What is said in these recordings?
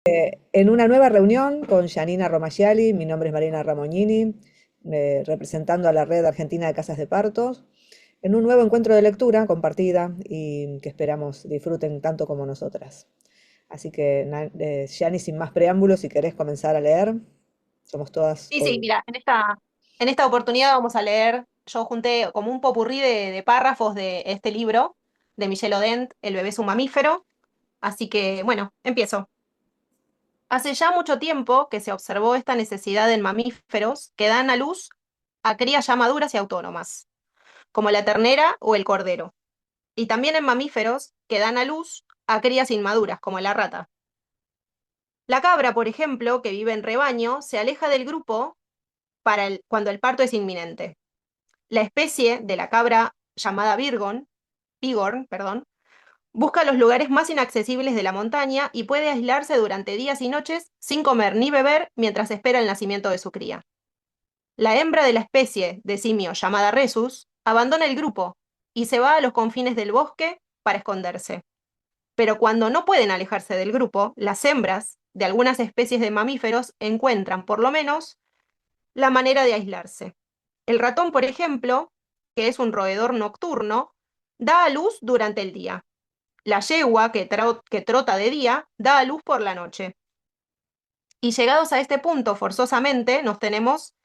En una nueva reunión con Janina Romagnoli, mi nombre es Marina Ramognini, representando a la Red Argentina de Casas de Partos, en un nuevo encuentro de lectura compartida y que esperamos disfruten tanto como nosotras. Así que, Yani, sin más preámbulos, si querés comenzar a leer, somos todas Sí, sí, hoy. mira, en esta oportunidad vamos a leer, yo junté como un popurrí de párrafos de este libro de Michel Odent, El bebé es un mamífero, así que bueno, empiezo. Hace ya mucho tiempo que se observó esta necesidad en mamíferos que dan a luz a crías ya maduras y autónomas, como la ternera o el cordero, y también en mamíferos que dan a luz a crías inmaduras, como la rata. La cabra, por ejemplo, que vive en rebaño, se aleja del grupo cuando el parto es inminente. La especie de la cabra llamada Bighorn, perdón, busca los lugares más inaccesibles de la montaña y puede aislarse durante días y noches sin comer ni beber mientras espera el nacimiento de su cría. La hembra de la especie de simio llamada Rhesus abandona el grupo y se va a los confines del bosque para esconderse. Pero cuando no pueden alejarse del grupo, las hembras de algunas especies de mamíferos encuentran, por lo menos, la manera de aislarse. El ratón, por ejemplo, que es un roedor nocturno, da a luz durante el día. La yegua, que trota de día, da a luz por la noche. Y llegados a este punto, forzosamente, nos tenemos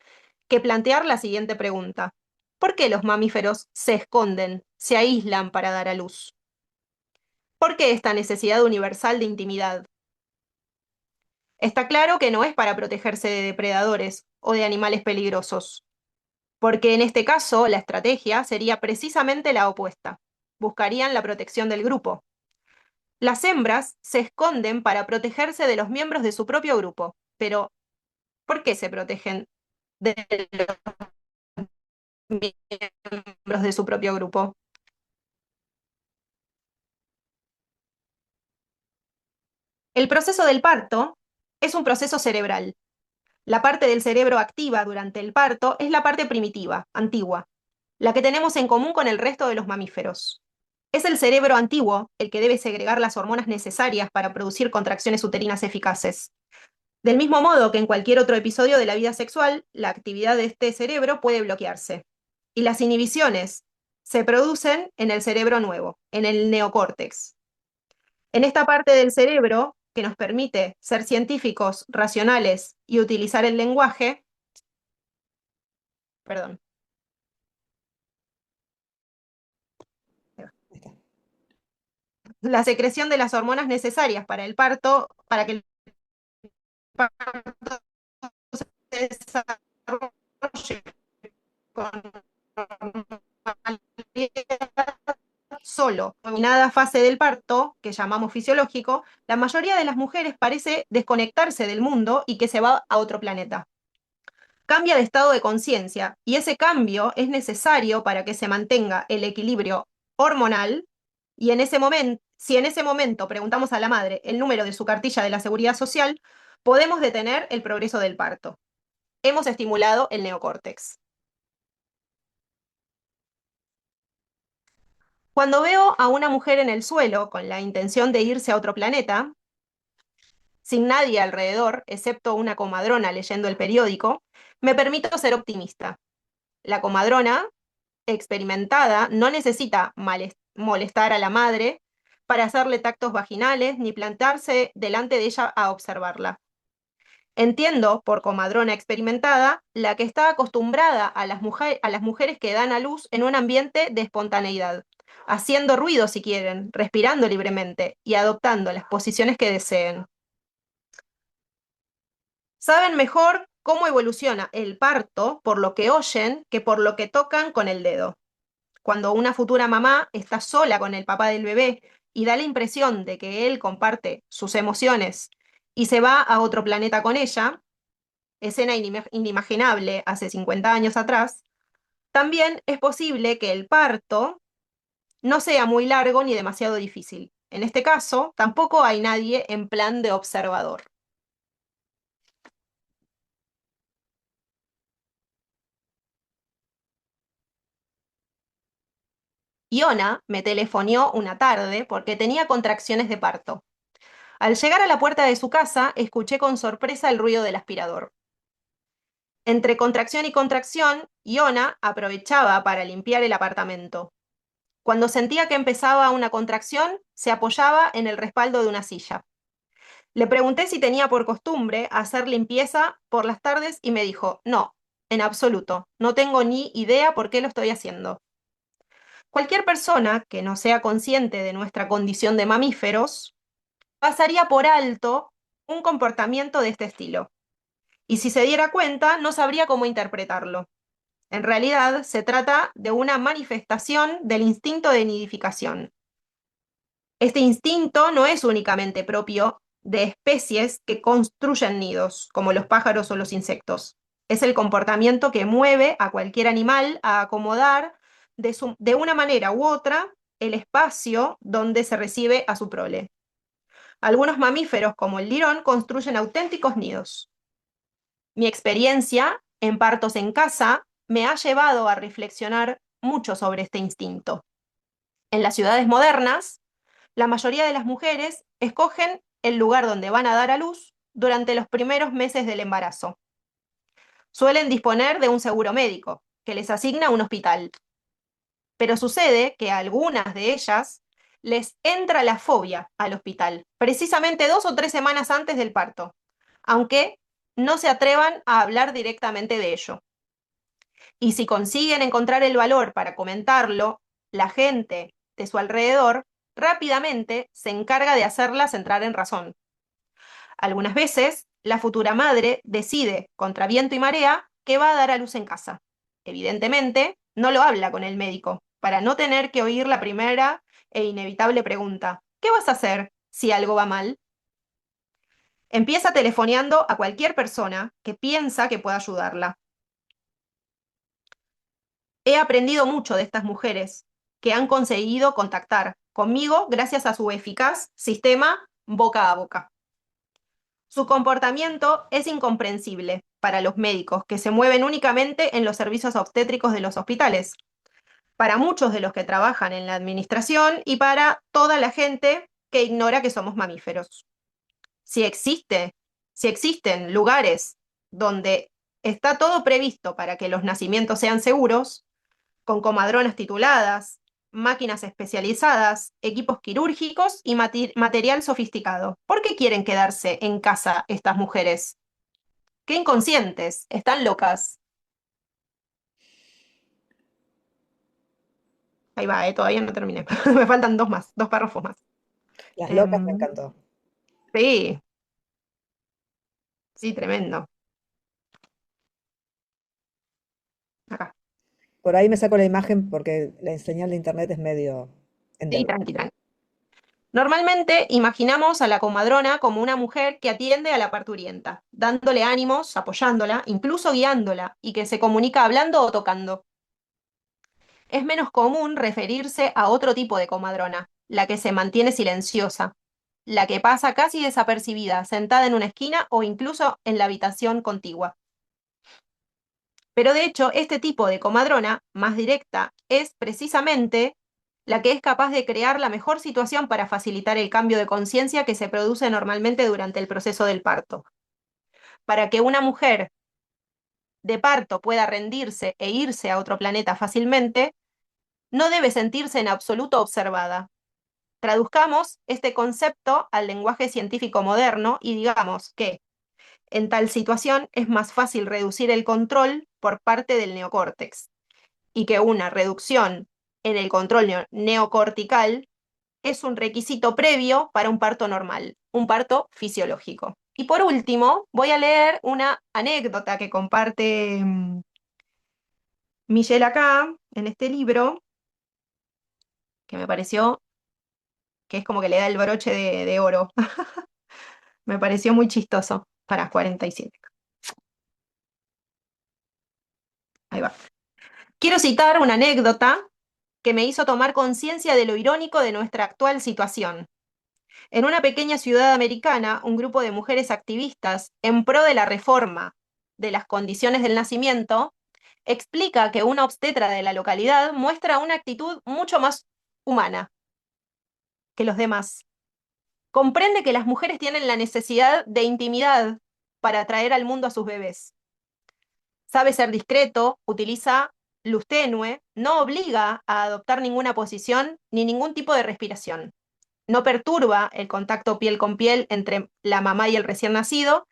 que plantear la siguiente pregunta. ¿Por qué los mamíferos se esconden, se aíslan para dar a luz? ¿Por qué esta necesidad universal de intimidad? Está claro que no es para protegerse de depredadores o de animales peligrosos, porque en este caso la estrategia sería precisamente la opuesta. Buscarían la protección del grupo. Las hembras se esconden para protegerse de los miembros de su propio grupo. Pero, ¿por qué se protegen de los miembros de su propio grupo? El proceso del parto es un proceso cerebral. La parte del cerebro activa durante el parto es la parte primitiva, antigua, la que tenemos en común con el resto de los mamíferos. Es el cerebro antiguo el que debe segregar las hormonas necesarias para producir contracciones uterinas eficaces. Del mismo modo que en cualquier otro episodio de la vida sexual, la actividad de este cerebro puede bloquearse. Y las inhibiciones se producen en el cerebro nuevo, en el neocórtex. En esta parte del cerebro que nos permite ser científicos, racionales y utilizar el lenguaje, perdón, Ahí está. la secreción de las hormonas necesarias para el parto, para que el parto se desarrolle con normalidad solo. Dominada fase del parto, que llamamos fisiológico, la mayoría de las mujeres parece desconectarse del mundo y que se va a otro planeta. Cambia de estado de conciencia y ese cambio es necesario para que se mantenga el equilibrio hormonal y en ese momento, si en ese momento preguntamos a la madre el número de su cartilla de la seguridad social, podemos detener el progreso del parto. Hemos estimulado el neocórtex. Cuando veo a una mujer en el suelo con la intención de irse a otro planeta, sin nadie alrededor, excepto una comadrona leyendo el periódico, me permito ser optimista. La comadrona, experimentada, no necesita molestar a la madre para hacerle tactos vaginales ni plantarse delante de ella a observarla. Entiendo, por comadrona experimentada, la que está acostumbrada a las mujeres que dan a luz en un ambiente de espontaneidad, haciendo ruido si quieren, respirando libremente y adoptando las posiciones que deseen. Saben mejor cómo evoluciona el parto por lo que oyen que por lo que tocan con el dedo. Cuando una futura mamá está sola con el papá del bebé y da la impresión de que él comparte sus emociones y se va a otro planeta con ella, escena inimaginable hace 50 años atrás, también es posible que el parto no sea muy largo ni demasiado difícil. En este caso, tampoco hay nadie en plan de observador. Iona me telefonió una tarde porque tenía contracciones de parto. Al llegar a la puerta de su casa, escuché con sorpresa el ruido del aspirador. Entre contracción y contracción, Iona aprovechaba para limpiar el apartamento. Cuando sentía que empezaba una contracción, se apoyaba en el respaldo de una silla. Le pregunté si tenía por costumbre hacer limpieza por las tardes y me dijo, no, en absoluto, no tengo ni idea por qué lo estoy haciendo. Cualquier persona que no sea consciente de nuestra condición de mamíferos pasaría por alto un comportamiento de este estilo. Y si se diera cuenta, no sabría cómo interpretarlo. En realidad, se trata de una manifestación del instinto de nidificación. Este instinto no es únicamente propio de especies que construyen nidos, como los pájaros o los insectos. Es el comportamiento que mueve a cualquier animal a acomodar de una manera u otra el espacio donde se recibe a su prole. Algunos mamíferos, como el lirón, construyen auténticos nidos. Mi experiencia en partos en casa me ha llevado a reflexionar mucho sobre este instinto. En las ciudades modernas, la mayoría de las mujeres escogen el lugar donde van a dar a luz durante los primeros meses del embarazo. Suelen disponer de un seguro médico que les asigna un hospital. Pero sucede que a algunas de ellas les entra la fobia al hospital, precisamente 2 o 3 semanas antes del parto, aunque no se atrevan a hablar directamente de ello. Y si consiguen encontrar el valor para comentarlo, la gente de su alrededor rápidamente se encarga de hacerlas entrar en razón. Algunas veces, la futura madre decide, contra viento y marea, que va a dar a luz en casa. Evidentemente, no lo habla con el médico, para no tener que oír la primera e inevitable pregunta: ¿qué vas a hacer si algo va mal? Empieza telefoneando a cualquier persona que piensa que pueda ayudarla. He aprendido mucho de estas mujeres que han conseguido contactar conmigo gracias a su eficaz sistema boca a boca. Su comportamiento es incomprensible para los médicos que se mueven únicamente en los servicios obstétricos de los hospitales, para muchos de los que trabajan en la administración y para toda la gente que ignora que somos mamíferos. Si existe, si existen lugares donde está todo previsto para que los nacimientos sean seguros, con comadronas tituladas, máquinas especializadas, equipos quirúrgicos y material sofisticado. ¿Por qué quieren quedarse en casa estas mujeres? ¡Qué inconscientes! Están locas. Ahí va, todavía no terminé. Me faltan dos párrafos más. Las locas me Em, encantó. sí, sí, tremendo. Acá. Por ahí me saco la imagen porque la señal de internet es medio Sí, endeble. tranqui, tranqui. Normalmente imaginamos a la comadrona como una mujer que atiende a la parturienta, dándole ánimos, apoyándola, incluso guiándola, y que se comunica hablando o tocando. Es menos común referirse a otro tipo de comadrona, la que se mantiene silenciosa, la que pasa casi desapercibida, sentada en una esquina o incluso en la habitación contigua. Pero de hecho, este tipo de comadrona, más directa, es precisamente la que es capaz de crear la mejor situación para facilitar el cambio de conciencia que se produce normalmente durante el proceso del parto. Para que una mujer de parto pueda rendirse e irse a otro planeta fácilmente, no debe sentirse en absoluto observada. Traduzcamos este concepto al lenguaje científico moderno y digamos que en tal situación es más fácil reducir el control por parte del neocórtex y que una reducción en el control neocortical es un requisito previo para un parto normal, un parto fisiológico. Y por último, voy a leer una anécdota que comparte Michelle acá en este libro, que me pareció que es como que le da el broche de oro. Me pareció muy chistoso para 47. Ahí va. Quiero citar una anécdota que me hizo tomar conciencia de lo irónico de nuestra actual situación. En una pequeña ciudad americana, un grupo de mujeres activistas en pro de la reforma de las condiciones del nacimiento explica que una obstetra de la localidad muestra una actitud mucho más humana que los demás. Comprende que las mujeres tienen la necesidad de intimidad para traer al mundo a sus bebés. Sabe ser discreto, utiliza luz tenue, no obliga a adoptar ninguna posición ni ningún tipo de respiración. No perturba el contacto piel con piel entre la mamá y el recién nacido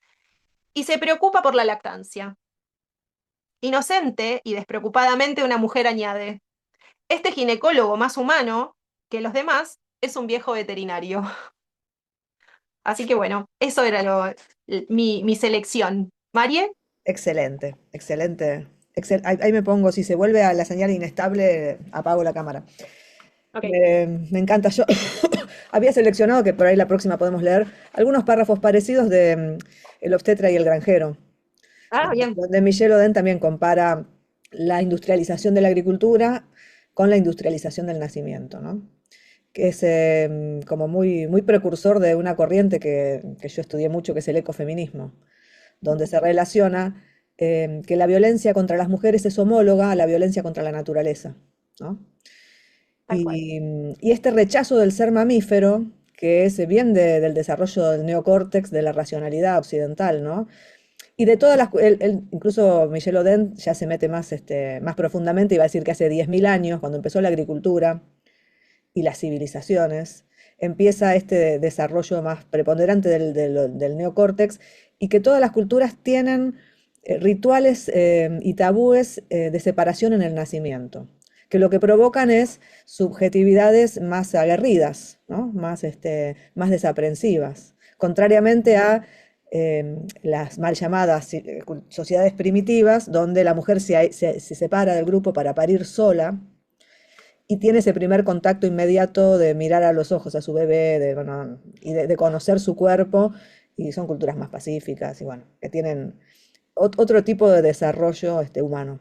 y se preocupa por la lactancia. Inocente y despreocupadamente una mujer añade, este ginecólogo más humano que los demás es un viejo veterinario. Así que bueno, eso era mi selección. ¿Marie? Excelente, excelente. Ahí me pongo, si se vuelve a la señal inestable, apago la cámara. Ok. Me encanta. Yo había seleccionado, que por ahí la próxima podemos leer, algunos párrafos parecidos de El obstetra y el granjero, Ah, bien. donde Michel Oden también compara la industrialización de la agricultura con la industrialización del nacimiento, ¿no? Que es como muy precursor de una corriente que yo estudié mucho, que es el ecofeminismo, donde se relaciona que la violencia contra las mujeres es homóloga a la violencia contra la naturaleza, ¿no? Tal cual. Y este rechazo del ser mamífero, que es bien del desarrollo del neocórtex, de la racionalidad occidental, ¿no? Y de todas las, incluso Michel Oden ya se mete más, más profundamente y va a decir que hace 10.000 años, cuando empezó la agricultura y las civilizaciones, empieza este desarrollo más preponderante del neocórtex y que todas las culturas tienen rituales y tabúes de separación en el nacimiento, que lo que provocan es subjetividades más aguerridas, ¿no? Más, más desaprensivas, contrariamente a las mal llamadas sociedades primitivas, donde la mujer se separa del grupo para parir sola y tiene ese primer contacto inmediato de mirar a los ojos a su bebé, bueno, y de conocer su cuerpo, y son culturas más pacíficas y bueno, que tienen otro tipo de desarrollo humano.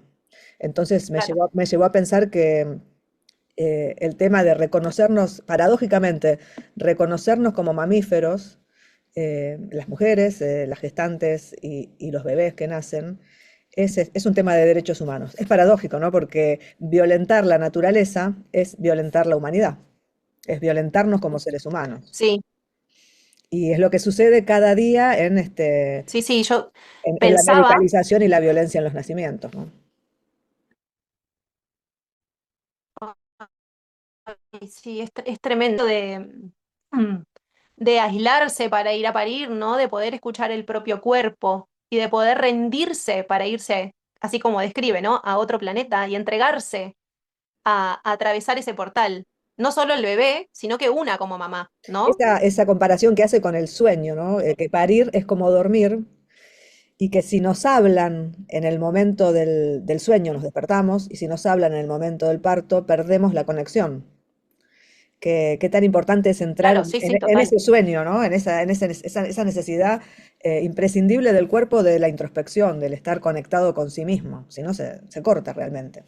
Entonces Claro. me llevó a pensar que el tema de reconocernos, paradójicamente, reconocernos como mamíferos, las mujeres, las gestantes y los bebés que nacen, es un tema de derechos humanos. Es paradójico, ¿no? Porque violentar la naturaleza es violentar la humanidad, es violentarnos como seres humanos. Sí, Y es lo que sucede cada día sí, sí, yo en la pensaba, medicalización y la violencia en los nacimientos, ¿no? ay, sí, es tremendo mm, de aislarse para ir a parir, ¿no? De poder escuchar el propio cuerpo y de poder rendirse para irse, así como describe, ¿no? A otro planeta y entregarse a atravesar ese portal. No solo el bebé, sino que una como mamá, ¿no? Esa comparación que hace con el sueño, ¿no? Que parir es como dormir y que si nos hablan en el momento del sueño nos despertamos y si nos hablan en el momento del parto perdemos la conexión. Qué tan importante es entrar Claro, sí, sí, en total. ese sueño, ¿no? Esa necesidad imprescindible del cuerpo de la introspección, del estar conectado con sí mismo, si no se corta realmente.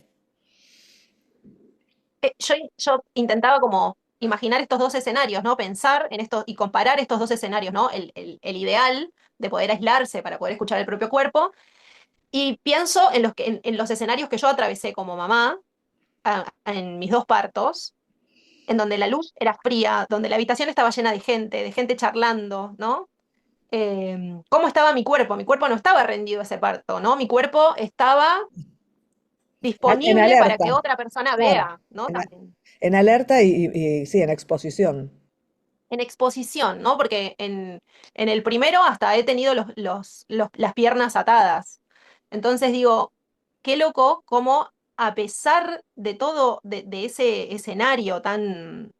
Yo intentaba como imaginar estos dos escenarios, ¿no? Pensar en esto y comparar estos dos escenarios, ¿no? El ideal de poder aislarse para poder escuchar el propio cuerpo. Y pienso en los escenarios que yo atravesé como mamá, en mis dos partos, en donde la luz era fría, donde la habitación estaba llena de gente charlando, ¿no? ¿Cómo estaba mi cuerpo? Mi cuerpo no estaba rendido a ese parto, ¿no? Mi cuerpo estaba En disponible para alerta, que otra persona claro. vea, ¿no? En, a- También. en alerta y sí, en exposición. En exposición, ¿no? Porque en el primero hasta he tenido las piernas atadas. Entonces digo, qué loco cómo a pesar de todo, de ese escenario tan,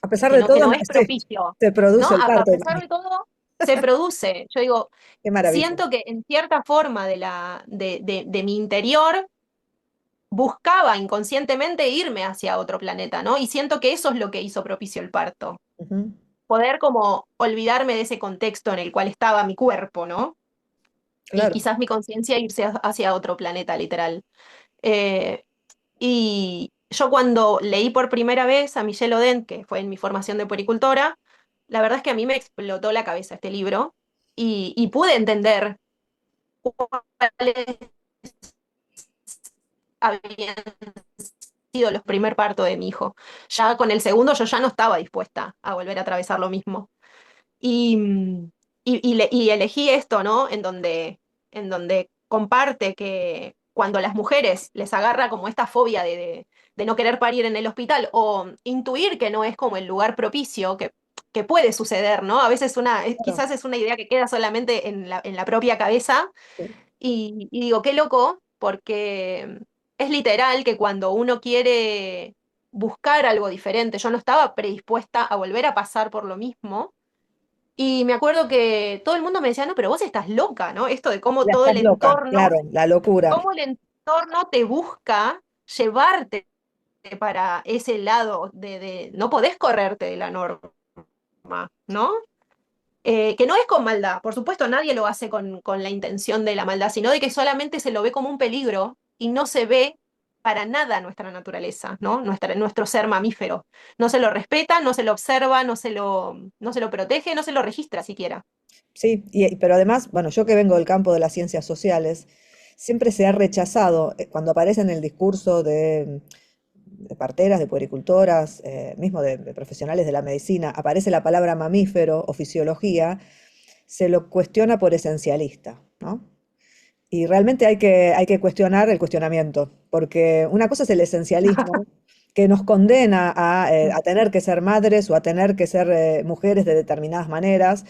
A pesar de que todo, no es sí, propicio, se ¿no? produce el A parto. pesar de todo, se produce. Yo digo, Qué maravilla. siento que en cierta forma de mi interior buscaba inconscientemente irme hacia otro planeta, ¿no? Y siento que eso es lo que hizo propicio el parto. Ujú, Poder como olvidarme de ese contexto en el cual estaba mi cuerpo, ¿no? Y claro. quizás mi conciencia irse hacia otro planeta, literal. Eh, y yo cuando leí por primera vez a Michelle Oden, que fue en mi formación de puericultora, la verdad es que a mí me explotó la cabeza este libro y pude entender cuáles habían sido el primer parto de mi hijo. Ya con el segundo yo ya no estaba dispuesta a volver a atravesar lo mismo. Y, y elegí esto, ¿no? En donde comparte que cuando a las mujeres les agarra como esta fobia de no querer parir en el hospital o intuir que no es como el lugar propicio, que puede suceder, ¿no? A veces Claro, quizás es una idea que queda solamente en la propia cabeza sí, y digo, qué loco, porque es literal que cuando uno quiere buscar algo diferente, yo no estaba predispuesta a volver a pasar por lo mismo. Y me acuerdo que todo el mundo me decía, no, pero vos estás loca, ¿no? Esto de ya estás loca, claro, la locura. cómo el entorno te busca llevarte para ese lado no podés correrte de la norma, ¿no? Que no es con maldad, por supuesto, nadie lo hace con la intención de la maldad, sino de que solamente se lo ve como un peligro y no se ve para nada nuestra naturaleza, ¿no? Nuestro ser mamífero. No se lo respeta, no se lo observa, no se lo protege, no se lo registra siquiera. Sí, pero además, bueno, yo que vengo del campo de las ciencias sociales, siempre se ha rechazado, cuando aparece en el discurso de parteras, de puericultoras, mismo de profesionales de la medicina, aparece la palabra mamífero o fisiología, se lo cuestiona por esencialista, ¿no? Y realmente hay que cuestionar el cuestionamiento, porque una cosa es el esencialismo que nos condena a tener que ser madres o a tener que ser mujeres de determinadas maneras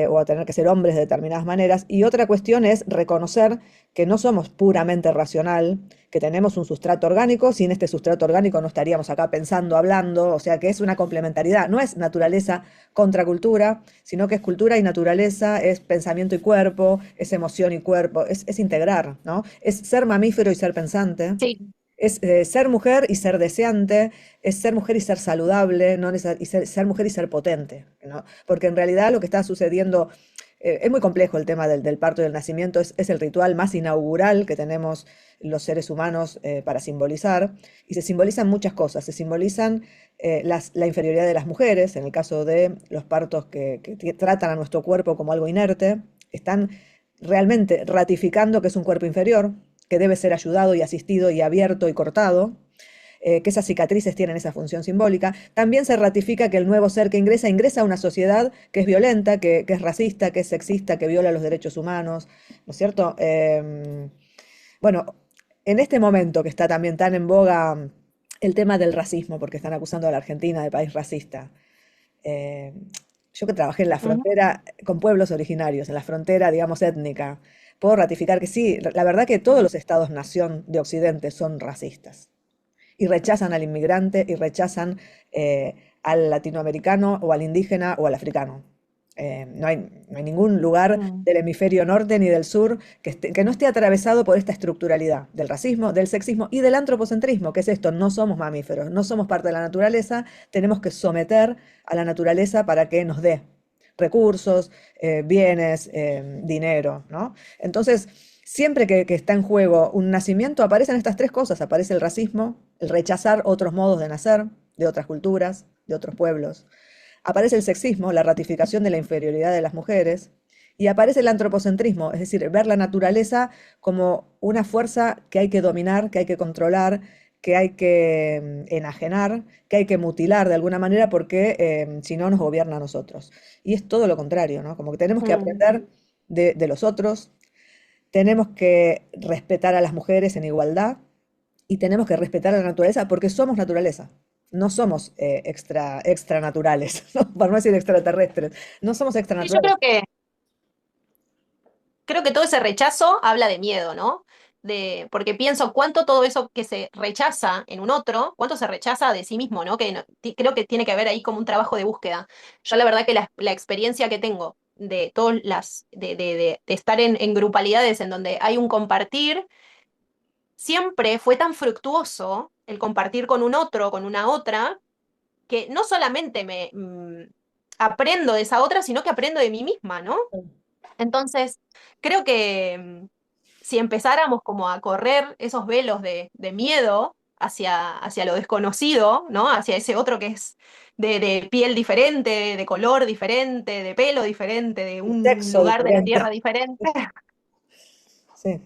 o a tener que ser hombres de determinadas maneras. Y otra cuestión es reconocer que no somos puramente racional, que tenemos un sustrato orgánico, sin este sustrato orgánico no estaríamos acá pensando, hablando, o sea que es una complementariedad, no es naturaleza contra cultura, sino que es cultura y naturaleza, es pensamiento y cuerpo, es emoción y cuerpo, es integrar, ¿no? Es ser mamífero y ser pensante, Sí. es ser mujer y ser deseante, es ser mujer y ser saludable, no y ser mujer y ser potente, ¿no? Porque en realidad lo que está sucediendo, es muy complejo el tema del parto y del nacimiento, es el ritual más inaugural que tenemos los seres humanos para simbolizar, y se simbolizan muchas cosas, se simbolizan la inferioridad de las mujeres, en el caso de los partos que tratan a nuestro cuerpo como algo inerte, están realmente ratificando que es un cuerpo inferior, que debe ser ayudado y asistido y abierto y cortado, que esas cicatrices tienen esa función simbólica. También se ratifica que el nuevo ser que ingresa a una sociedad que es violenta, que es racista, que es sexista, que viola los derechos humanos, ¿no es cierto? Bueno, en este momento que está también tan en boga el tema del racismo, porque están acusando a la Argentina de país racista. eh, yo que trabajé en la Ujú. frontera con pueblos originarios, en la frontera, digamos, étnica, puedo ratificar que sí, la verdad que todos los estados-nación de Occidente son racistas y rechazan al inmigrante y rechazan al latinoamericano o al indígena o al africano. No hay ningún lugar Mm. del hemisferio norte ni del sur que no esté atravesado por esta estructuralidad del racismo, del sexismo y del antropocentrismo, que es esto, no somos mamíferos, no somos parte de la naturaleza, tenemos que someter a la naturaleza para que nos dé recursos, bienes, dinero, ¿no? Entonces, siempre que está en juego un nacimiento, aparecen estas tres cosas. Aparece el racismo, el rechazar otros modos de nacer, de otras culturas, de otros pueblos. Aparece el sexismo, la ratificación de la inferioridad de las mujeres. Y aparece el antropocentrismo, es decir, ver la naturaleza como una fuerza que hay que dominar, que hay que controlar, que hay que enajenar, que hay que mutilar de alguna manera porque si no nos gobierna a nosotros. Y es todo lo contrario, ¿no? Como que tenemos que Mm. aprender de los otros, tenemos que respetar a las mujeres en igualdad y tenemos que respetar a la naturaleza porque somos naturaleza. No somos extranaturales, ¿no? Para no decir extraterrestres. No somos Sí, yo extranaturales. creo que todo ese rechazo habla de miedo, ¿no? Porque pienso cuánto todo eso que se rechaza en un otro, cuánto se rechaza de sí mismo, ¿no? Creo que tiene que haber ahí como un trabajo de búsqueda. Yo la verdad que la experiencia que tengo de todas de estar en grupalidades en donde hay un compartir, siempre fue tan fructuoso el compartir con un otro, con una otra, que no solamente aprendo de esa otra, sino que aprendo de mí misma, ¿no? Entonces, creo que si empezáramos como a correr esos velos de miedo hacia lo desconocido, ¿no? Hacia ese otro que es de piel diferente, de color diferente, de pelo diferente, de Un un sexo lugar de la tierra diferente. diferente, Sí,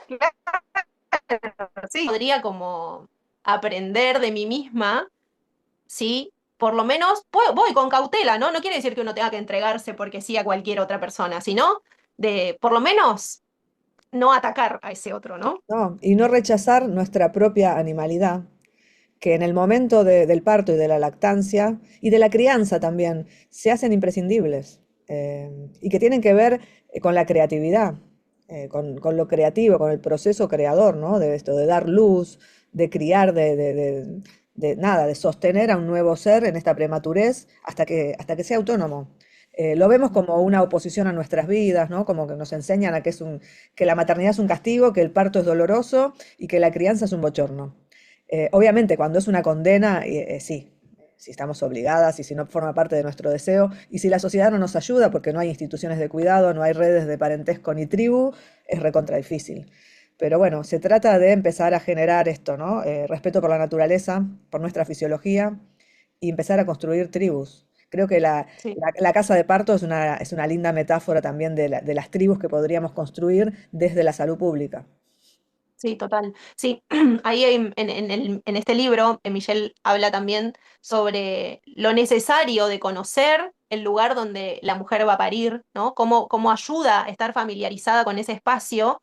claro, sí, podría como aprender de mí misma, ¿sí? Por lo menos voy con cautela, ¿no? No quiere decir que uno tenga que entregarse porque sí a cualquier otra persona, sino de por lo menos no atacar a ese otro, ¿no? ¿no? Y no rechazar nuestra propia animalidad, que en el momento del parto y de la lactancia y de la crianza también se hacen imprescindibles y que tienen que ver con la creatividad, con lo creativo, con el proceso creador, ¿no? De esto, de dar luz, de criar, nada, de sostener a un nuevo ser en esta prematurez hasta que sea autónomo. Lo vemos como una oposición a nuestras vidas, ¿no? Como que nos enseñan a que la maternidad es un castigo, que el parto es doloroso y que la crianza es un bochorno. Obviamente, cuando es una condena, sí, si estamos obligadas y si no forma parte de nuestro deseo, y si la sociedad no nos ayuda porque no hay instituciones de cuidado, no hay redes de parentesco ni tribu, es recontra difícil. Pero bueno, se trata de empezar a generar esto, ¿no? Respeto por la naturaleza, por nuestra fisiología y empezar a construir tribus. Creo que Sí. la casa de parto es una linda metáfora también de las tribus que podríamos construir desde la salud pública. Sí, total. Sí, ahí en este libro, Michelle habla también sobre lo necesario de conocer el lugar donde la mujer va a parir, ¿no? Cómo ayuda a estar familiarizada con ese espacio,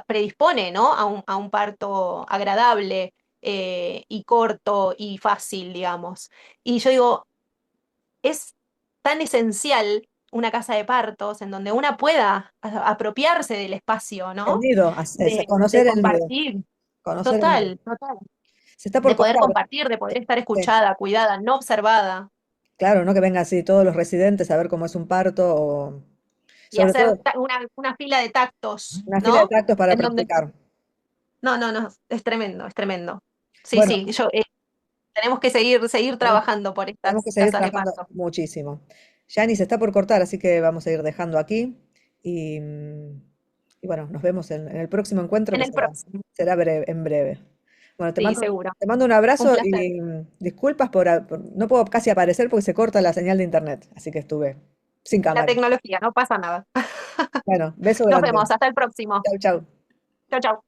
predispone, ¿no? A un parto agradable y corto y fácil, digamos. Y yo digo, es tan esencial una casa de partos en donde una pueda apropiarse del espacio, El ¿no? nido, De conocer el nido, compartir. conocer el nido. Total, total. Se está por De poder cortar. compartir, de poder estar Sí. escuchada, cuidada, no observada. Claro, no que vengan así todos los residentes a ver cómo es un parto o Y sobre hacer todo una fila de tactos, una fila de ¿no? tactos para En donde. practicar. No, no, no, es tremendo, es tremendo. Sí, Bueno, sí, tenemos que seguir tenemos, trabajando por tenemos que estas seguir casas de trabajando parto. muchísimo. Yani se está por cortar, así que vamos a ir dejando aquí y, y bueno, nos vemos en el próximo encuentro En que el próximo. será en breve. Bueno, te Sí, mando, seguro. te mando un Un abrazo placer. y disculpas no puedo casi aparecer porque se corta la señal de internet, así que estuve sin La cámara. tecnología, no pasa nada. Bueno, beso Nos grande. vemos, hasta el próximo. Chau, chau. Chau, chau.